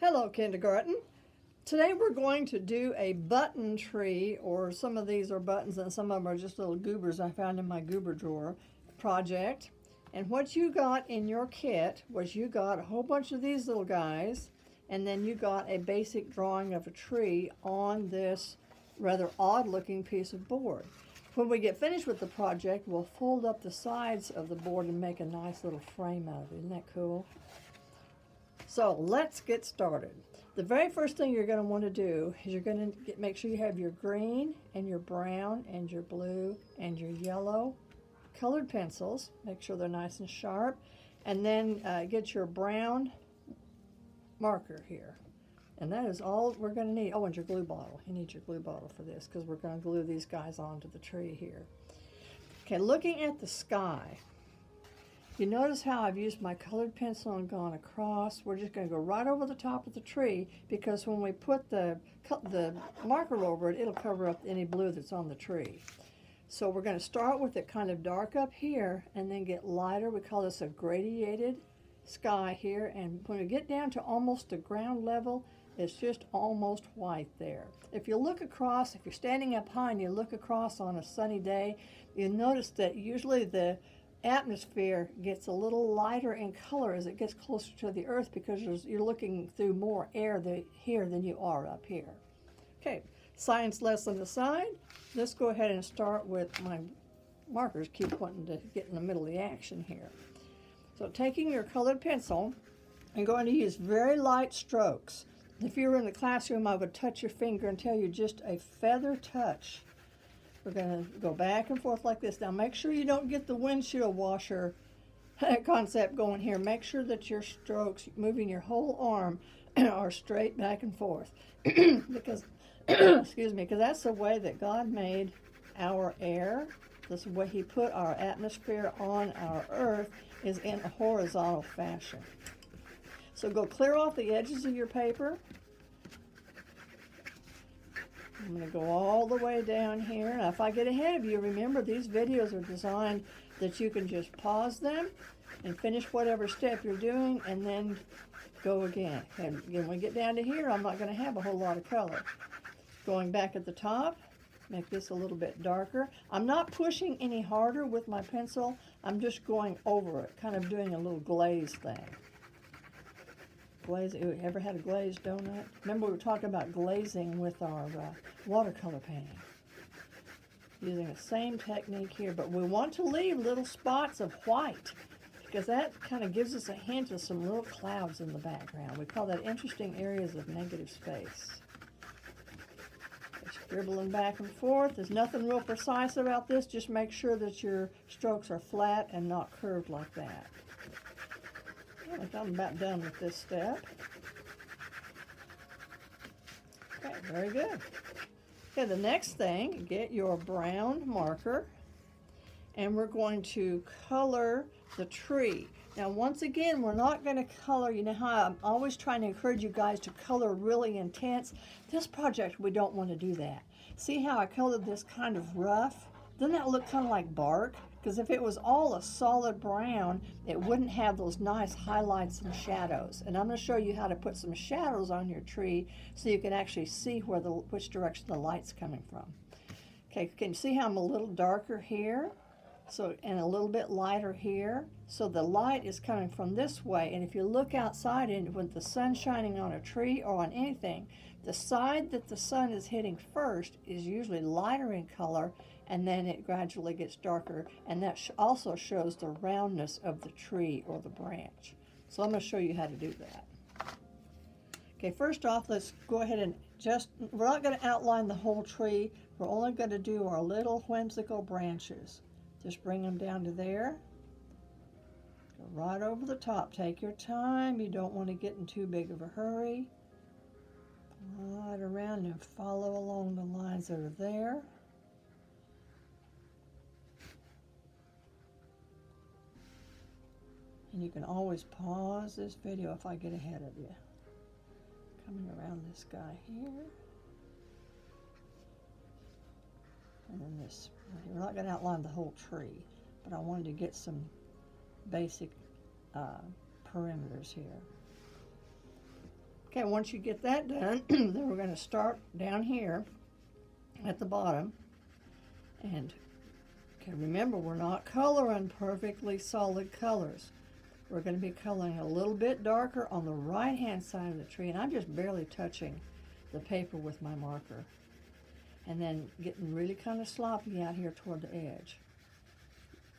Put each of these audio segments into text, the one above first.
Hello, kindergarten. Today we're going to do a button tree, or some of these are buttons and some of them are just little goobers I found in my goober drawer project. And what you got in your kit was you got a whole bunch of these little guys, and then you got a basic drawing of a tree on this rather odd looking piece of board. When we get finished with the project, we'll fold up the sides of the board and make a nice little frame out of it. Isn't that cool? So let's get started. The very first thing you're going to want to do is you're going to make sure you have your green and your brown and your blue and your yellow colored pencils. Make sure they're nice and sharp. And then get your brown marker here. And that is all we're going to need. Oh, and your glue bottle. You need your glue bottle for this because we're going to glue these guys onto the tree here. Okay, looking at the sky. You notice how I've used my colored pencil and gone across. We're just going to go right over the top of the tree because when we put the marker over it, it'll cover up any blue that's on the tree. So we're going to start with it kind of dark up here and then get lighter. We call this a gradiated sky here. And when we get down to almost the ground level, it's just almost white there. If you look across, if you're standing up high and you look across on a sunny day, you'll notice that usually the atmosphere gets a little lighter in color as it gets closer to the earth because you're looking through more air here than you are up here. Okay, science lesson aside, let's go ahead and start with my markers. Keep wanting to get in the middle of the action here. So taking your colored pencil, I'm going to use very light strokes. If you were in the classroom, I would touch your finger and tell you just a feather touch. We're going to go back and forth like this. Now make sure you don't get the windshield washer concept going here. Make sure that your strokes, moving your whole arm, are straight back and forth. Because, excuse me, because that's the way that God made our air. This is the way He put our atmosphere on our earth, is in a horizontal fashion. So go clear off the edges of your paper. I'm going to go all the way down here. Now, if I get ahead of you, remember these videos are designed that you can just pause them and finish whatever step you're doing and then go again. And when we get down to here, I'm not going to have a whole lot of color. Going back at the top, make this a little bit darker. I'm not pushing any harder with my pencil. I'm just going over it, kind of doing a little glaze thing. You ever had a glazed donut? Remember we were talking about glazing with our watercolor painting. Using the same technique here, but we want to leave little spots of white because that kind of gives us a hint of some little clouds in the background. We call that interesting areas of negative space. Scribbling back and forth. There's nothing real precise about this. Just make sure that your strokes are flat and not curved like that. I think I'm about done with this step. Okay, very good. Okay, the next thing, get your brown marker, and we're going to color the tree. Now, once again, we're not going to color, you know how I'm always trying to encourage you guys to color really intense? This project, we don't want to do that. See how I colored this kind of rough? Doesn't that look kind of like bark? Because if it was all a solid brown, it wouldn't have those nice highlights and shadows. And I'm going to show you how to put some shadows on your tree so you can actually see which direction the light's coming from. Okay, can you see how I'm a little darker here? So, and a little bit lighter here. So the light is coming from this way. And if you look outside and when the sun's shining on a tree or on anything, the side that the sun is hitting first is usually lighter in color, and then it gradually gets darker, and that also shows the roundness of the tree or the branch. So I'm going to show you how to do that. Okay, first off, let's go ahead and we're not going to outline the whole tree. We're only going to do our little whimsical branches. Just bring them down to there. Go right over the top. Take your time. You don't want to get in too big of a hurry. Right around and follow along the lines that are there. And you can always pause this video if I get ahead of you. Coming around this guy here. And then this. We're not going to outline the whole tree, but I wanted to get some basic perimeters here. Okay, once you get that done, then we're going to start down here at the bottom. And okay, remember, we're not coloring perfectly solid colors. We're going to be coloring a little bit darker on the right-hand side of the tree, and I'm just barely touching the paper with my marker. And then getting really kind of sloppy out here toward the edge.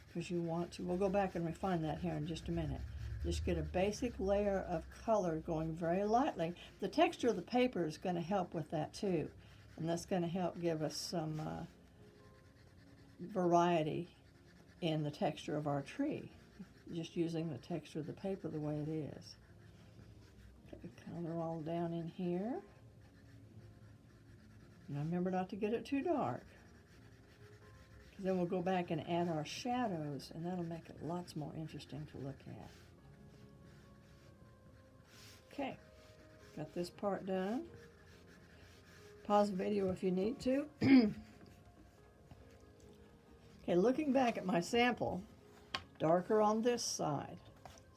Because you want to, we'll go back and refine that here in just a minute. Just get a basic layer of color going very lightly. The texture of the paper is going to help with that too. And that's going to help give us some variety in the texture of our tree. Just using the texture of the paper the way it is. Okay, color all down in here. Now remember not to get it too dark. Because then we'll go back and add our shadows, and that'll make it lots more interesting to look at. Okay, got this part done. Pause the video if you need to. Okay, looking back at my sample, darker on this side.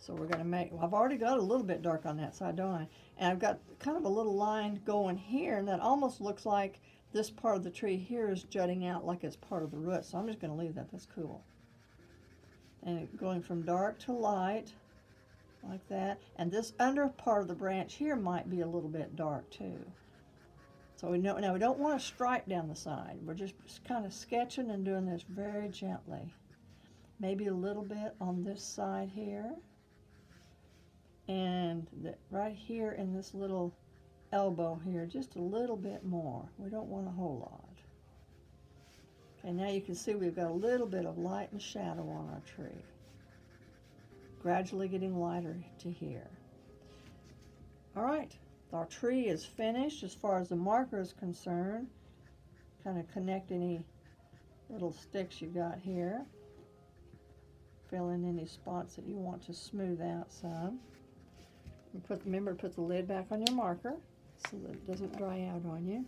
So we're going to make, well, I've already got a little bit dark on that side, don't I? And I've got kind of a little line going here, and that almost looks like this part of the tree here is jutting out like it's part of the root. So I'm just going to leave that. That's cool. And going from dark to light, like that. And this under part of the branch here might be a little bit dark too. So we know, now we don't want to stripe down the side. We're just kind of sketching and doing this very gently. Maybe a little bit on this side here. And right here in this little elbow here, just a little bit more. We don't want a whole lot. Okay, now you can see we've got a little bit of light and shadow on our tree. Gradually getting lighter to here. All right, our tree is finished as far as the marker is concerned. Kind of connect any little sticks you got here. Fill in any spots that you want to smooth out some. And remember to put the lid back on your marker so that it doesn't dry out on you.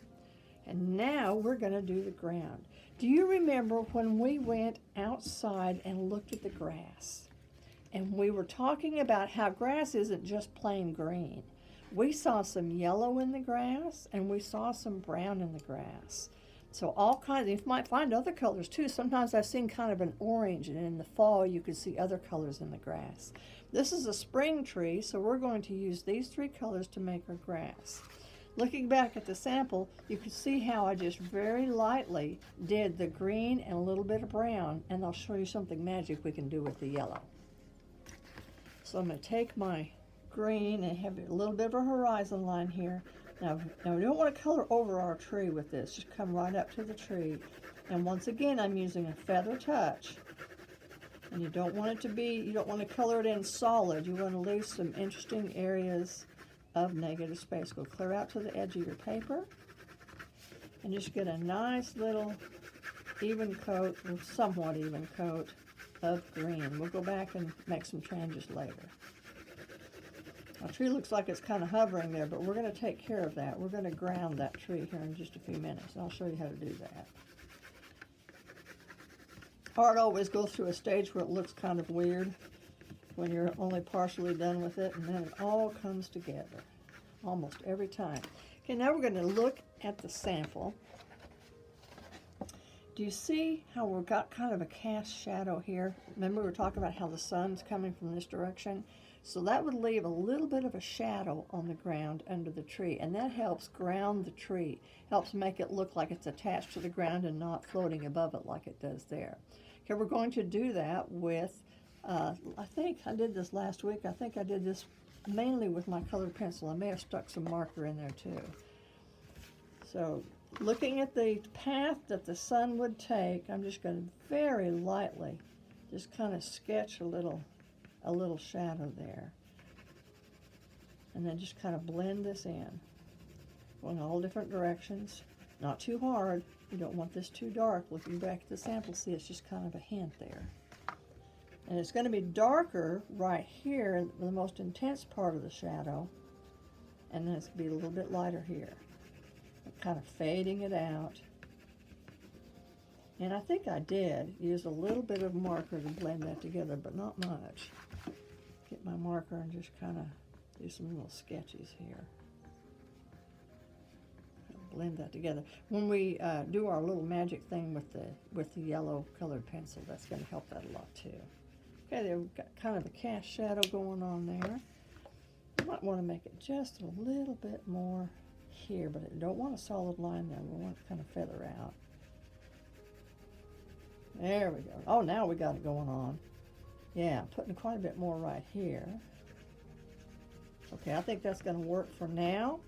And now we're going to do the ground. Do you remember when we went outside and looked at the grass? And we were talking about how grass isn't just plain green. We saw some yellow in the grass, and we saw some brown in the grass. So all kinds, you might find other colors too. Sometimes I've seen kind of an orange, and in the fall you can see other colors in the grass. This is a spring tree, so we're going to use these three colors to make our grass. Looking back at the sample, you can see how I just very lightly did the green and a little bit of brown, and I'll show you something magic we can do with the yellow. So I'm going to take my green and have a little bit of a horizon line here. Now we don't want to color over our tree with this. Just come right up to the tree. And once again, I'm using a feather touch. And you don't want it to be, you don't want to color it in solid. You want to leave some interesting areas of negative space. Go clear out to the edge of your paper. And just get a nice little even coat, or somewhat even coat of green. We'll go back and make some changes later. Our tree looks like it's kind of hovering there, but we're going to take care of that. We're going to ground that tree here in just a few minutes, and I'll show you how to do that. Art always goes through a stage where it looks kind of weird when you're only partially done with it, and then it all comes together almost every time. Okay, now we're going to look at the sample. Do you see how we've got kind of a cast shadow here? Remember we were talking about how the sun's coming from this direction? So that would leave a little bit of a shadow on the ground under the tree, and that helps ground the tree, helps make it look like it's attached to the ground and not floating above it like it does there. Okay, we're going to do that with, I think I did this last week. I think I did this mainly with my colored pencil. I may have stuck some marker in there too. So looking at the path that the sun would take, I'm just going to very lightly just kind of sketch a little shadow there. And then just kind of blend this in. Going all different directions. Not too hard. You don't want this too dark. Looking back at the sample, see it's just kind of a hint there. And it's going to be darker right here, the most intense part of the shadow. And then it's going to be a little bit lighter here. Kind of fading it out. And I think I did use a little bit of marker to blend that together, but not much. Get my marker and just kind of do some little sketches here. blend that together. When we do our little magic thing with the yellow colored pencil, that's going to help that a lot too. Okay, there we've got kind of a cast shadow going on there. You might want to make it just a little bit more here, but I don't want a solid line there. We want it to kind of feather out. There we go. Oh, now we got it going on. Yeah, putting quite a bit more right here. Okay, I think that's going to work for now.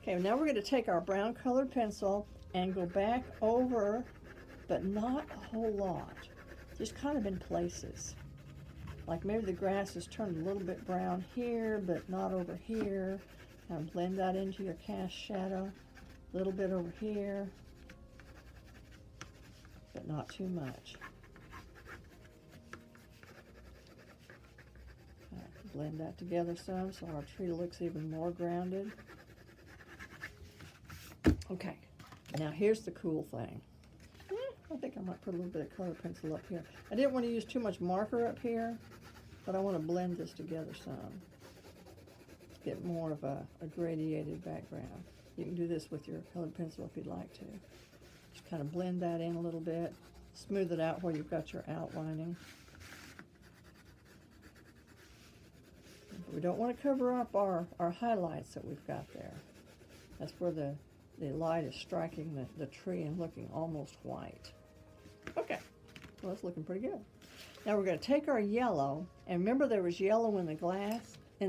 Okay, now we're going to take our brown colored pencil and go back over, but not a whole lot. Just kind of in places. Like maybe the grass is turned a little bit brown here, but not over here. Kind of blend that into your cast shadow. A little bit over here, but not too much. Blend that together some so our tree looks even more grounded. Okay, now here's the cool thing. I think I might put a little bit of color pencil up here. I didn't want to use too much marker up here, but I want to blend this together some. Get more of a gradiated background. You can do this with your colored pencil if you'd like to. Just kind of blend that in a little bit. Smooth it out where you've got your outlining. We don't want to cover up our highlights that we've got there. That's where the light is striking the tree and looking almost white. Okay, well, that's looking pretty good. Now we're going to take our yellow, and remember there was yellow in the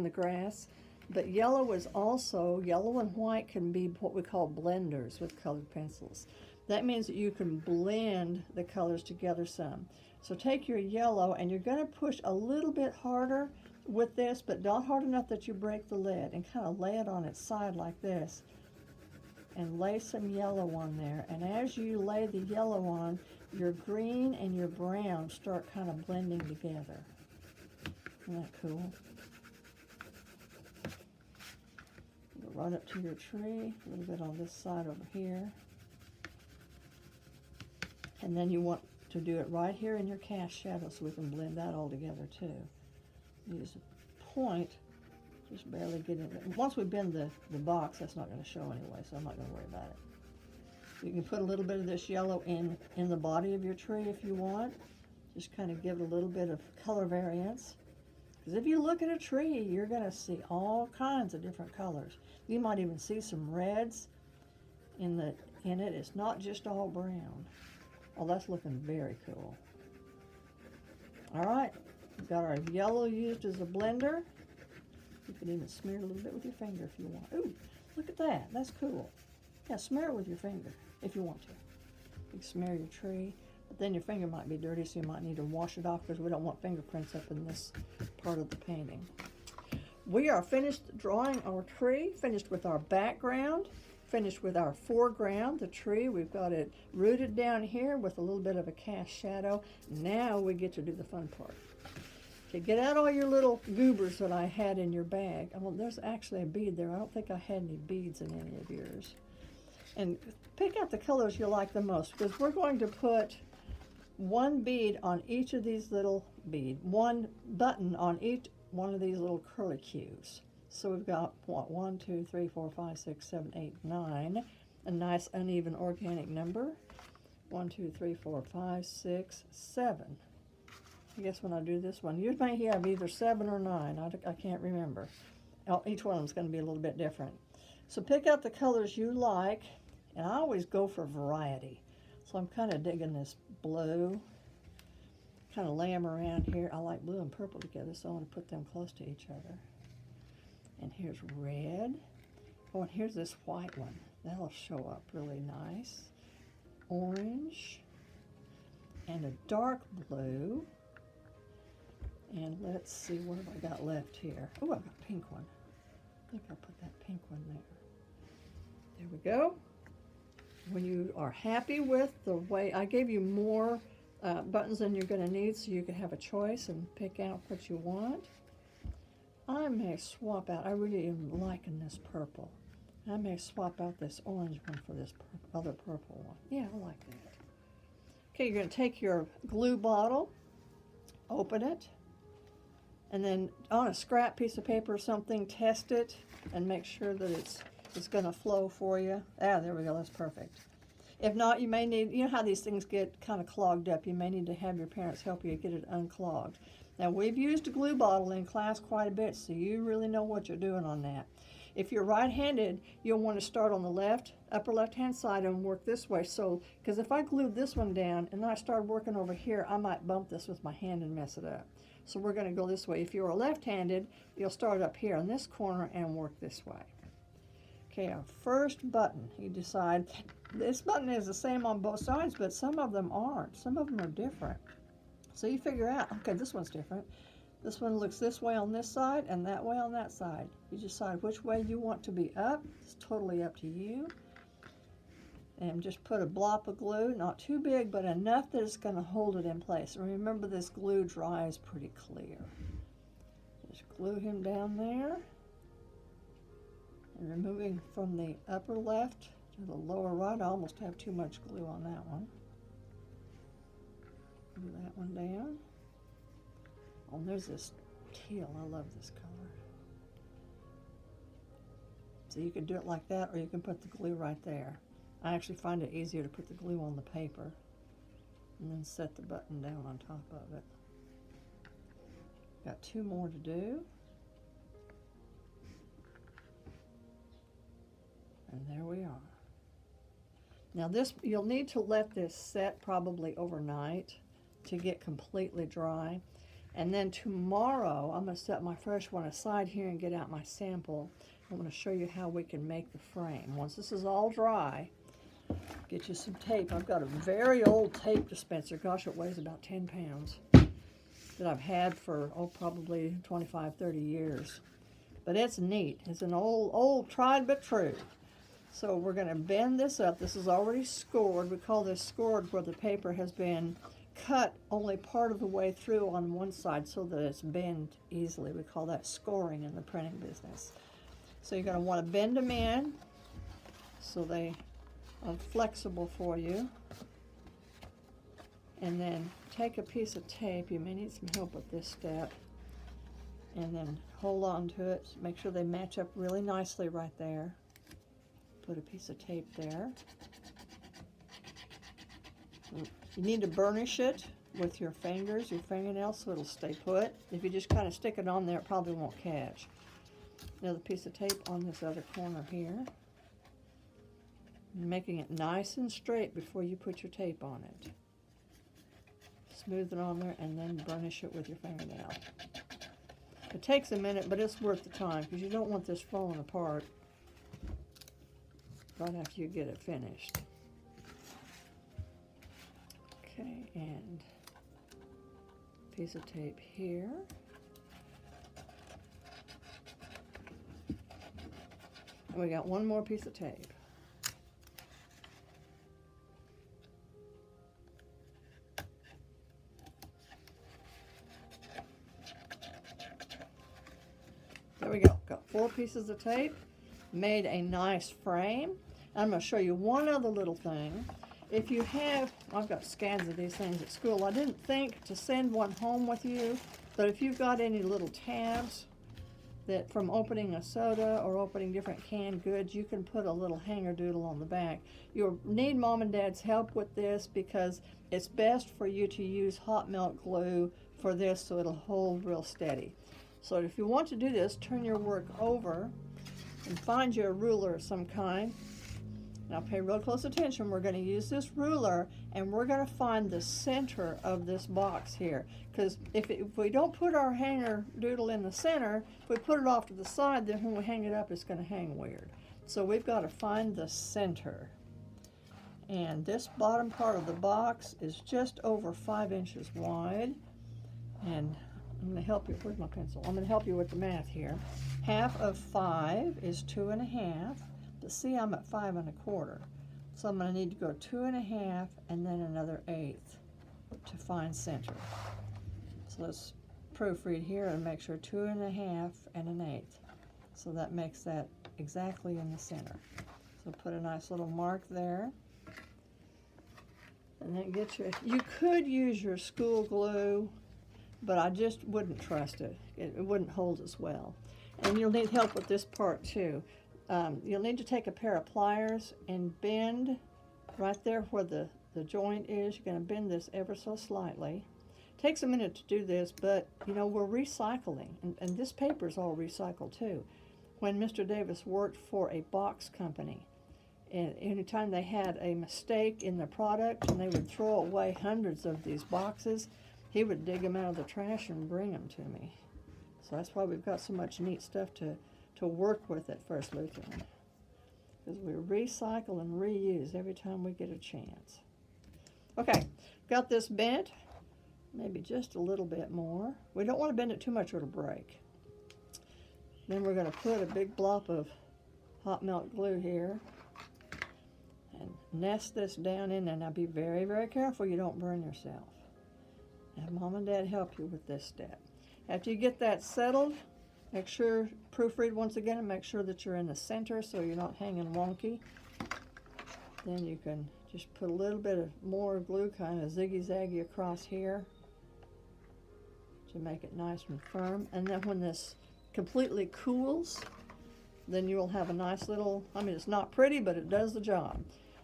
grass, but yellow and white can be what we call blenders with colored pencils. That means that you can blend the colors together some. So take your yellow, and you're going to push a little bit harder with this, but not hard enough that you break the lid, and kind of lay it on its side like this and lay some yellow on there. And as you lay the yellow on, your green and your brown start kind of blending together. Isn't that cool? Go right up to your tree, a little bit on this side over here. And then you want to do it right here in your cast shadow so we can blend that all together too. Use a point, just barely get in there. Once we bend the box, that's not going to show anyway, so I'm not going to worry about it. You can put a little bit of this yellow in the body of your tree if you want. Just kind of give it a little bit of color variance. Because if you look at a tree, you're going to see all kinds of different colors. You might even see some reds in it. It's not just all brown. Oh, that's looking very cool. All right. We've got our yellow used as a blender. You can even smear it a little bit with your finger if you want. Ooh, look at that. That's cool. Yeah, smear it with your finger if you want to. You can smear your tree, but then your finger might be dirty, so you might need to wash it off because we don't want fingerprints up in this part of the painting. We are finished drawing our tree, finished with our background, finished with our foreground, the tree. We've got it rooted down here with a little bit of a cast shadow. Now we get to do the fun part. Okay, get out all your little goobers that I had in your bag. Well, there's actually a bead there. I don't think I had any beads in any of yours. And pick out the colors you like the most, because we're going to put one bead on each of these little one button on each one of these little curlicues. So we've got what, 1, 2, 3, 4, 5, 6, 7, 8, 9. A nice uneven organic number. 1, 2, 3, 4, 5, 6, 7. I guess when I do this one, you may have either 7 or 9. I can't remember. Each one of them is going to be a little bit different. So pick out the colors you like, and I always go for variety. So I'm kind of digging this blue. Kind of lay them around here. I like blue and purple together, so I want to put them close to each other. And here's red. Oh, and here's this white one. That'll show up really nice. Orange. And a dark blue. And let's see, what have I got left here? Oh, I've got a pink one. I think I'll put that pink one there. There we go. When you are happy with the way, I gave you more buttons than you're going to need so you can have a choice and pick out what you want. I may swap out, I really am liking this purple. I may swap out this orange one for this other purple one. Yeah, I like that. Okay, you're going to take your glue bottle, open it, and then on a scrap piece of paper or something, test it and make sure that it's it's going to flow for you. Ah, there we go, that's perfect. If not, you may need, you know how these things get kind of clogged up, you may need to have your parents help you get it unclogged. Now, we've used a glue bottle in class quite a bit, so you really know what you're doing on that. If you're right-handed, you'll want to start on the left, upper left-hand side and work this way. So, because if I glued this one down and then I started working over here, I might bump this with my hand and mess it up. So we're going to go this way. If you're left-handed, you'll start up here in this corner and work this way. Okay, our first button, you decide, this button is the same on both sides, but some of them aren't. Some of them are different. So you figure out, okay, this one's different. This one looks this way on this side and that way on that side. You decide which way you want to be up. It's totally up to you. And just put a blob of glue, not too big, but enough that it's going to hold it in place. And remember, this glue dries pretty clear. Just glue him down there. And removing from the upper left to the lower right. I almost have too much glue on that one. Glue that one down. Oh, there's this teal. I love this color. So you can do it like that, or you can put the glue right there. I actually find it easier to put the glue on the paper and then set the button down on top of it. Got two more to do. And there we are. Now this, you'll need to let this set probably overnight to get completely dry. And then tomorrow, I'm going to set my fresh one aside here and get out my sample. I'm going to show you how we can make the frame. Once this is all dry, get you some tape. I've got a very old tape dispenser. Gosh, it weighs about 10 pounds that I've had for, oh, probably 25, 30 years. But it's neat. It's an old tried but true. So we're going to bend this up. This is already scored. We call this scored where the paper has been cut only part of the way through on one side so that it's bent easily. We call that scoring in the printing business. So you're going to want to bend them in so they are flexible for you. And then take a piece of tape. You may need some help with this step. And then hold on to it. Make sure they match up really nicely right there. Put a piece of tape there. You need to burnish it with your fingers, your fingernails, so it'll stay put. If you just kind of stick it on there, it probably won't catch. Another piece of tape on this other corner here. Making it nice and straight before you put your tape on it. Smooth it on there and then burnish it with your fingernail. It takes a minute, but it's worth the time because you don't want this falling apart right after you get it finished. Okay, and piece of tape here. And we got one more piece of tape. There we go. Got 4 pieces of tape. Made a nice frame. I'm going to show you one other little thing. If you have, I've got scans of these things at school. I didn't think to send one home with you, but if you've got any little tabs that from opening a soda or opening different canned goods, you can put a little hanger doodle on the back. You'll need Mom and Dad's help with this because it's best for you to use hot melt glue for this so it'll hold real steady. So if you want to do this, turn your work over and find you a ruler of some kind. Now pay real close attention. We're going to use this ruler and we're going to find the center of this box here. Because if we don't put our hanger doodle in the center, if we put it off to the side, then when we hang it up, it's going to hang weird. So we've got to find the center. And this bottom part of the box is just over 5 inches wide. And I'm going to help you. Where's my pencil? I'm going to help you with the math here. Half of 5 is 2.5. But see, I'm at 5 1/4. So I'm going to need to go 2.5 and then another 1/8 to find center. So let's proofread here and make sure 2.5 and 1/8. So that makes that exactly in the center. So put a nice little mark there. And then get your, you could use your school glue, but I just wouldn't trust it. It wouldn't hold as well. And you'll need help with this part too. You'll need to take a pair of pliers and bend right there where the joint is. You're going to bend this ever so slightly. Takes a minute to do this, but you know, we're recycling, and this paper is all recycled too. When Mr. Davis worked for a box company, and anytime they had a mistake in the product and they would throw away hundreds of these boxes, he would dig them out of the trash and bring them to me. So that's why we've got so much neat stuff to work with at First Lutheran, because we recycle and reuse every time we get a chance. Okay, got this bent, maybe just a little bit more. We don't want to bend it too much or it'll break. Then we're going to put a big blob of hot melt glue here and nest this down in there. Now be very, very careful you don't burn yourself. Have Mom and Dad help you with this step. After you get that settled, make sure, proofread once again and make sure that you're in the center so you're not hanging wonky. Then you can just put a little bit of more glue, kind of ziggy-zaggy across here to make it nice and firm. And then when this completely cools, then you will have a nice little, I mean, it's not pretty, but it does the job.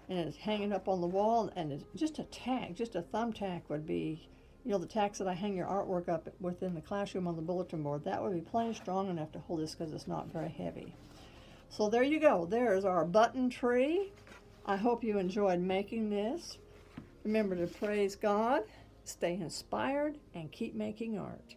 And it's hanging up on the wall, and it's just a tag, just a thumbtack would be, you know, the tacks that I hang your artwork up within the classroom on the bulletin board. That would be plenty strong enough to hold this because it's not very heavy. So there you go. There's our button tree. I hope you enjoyed making this. Remember to praise God, stay inspired, and keep making art.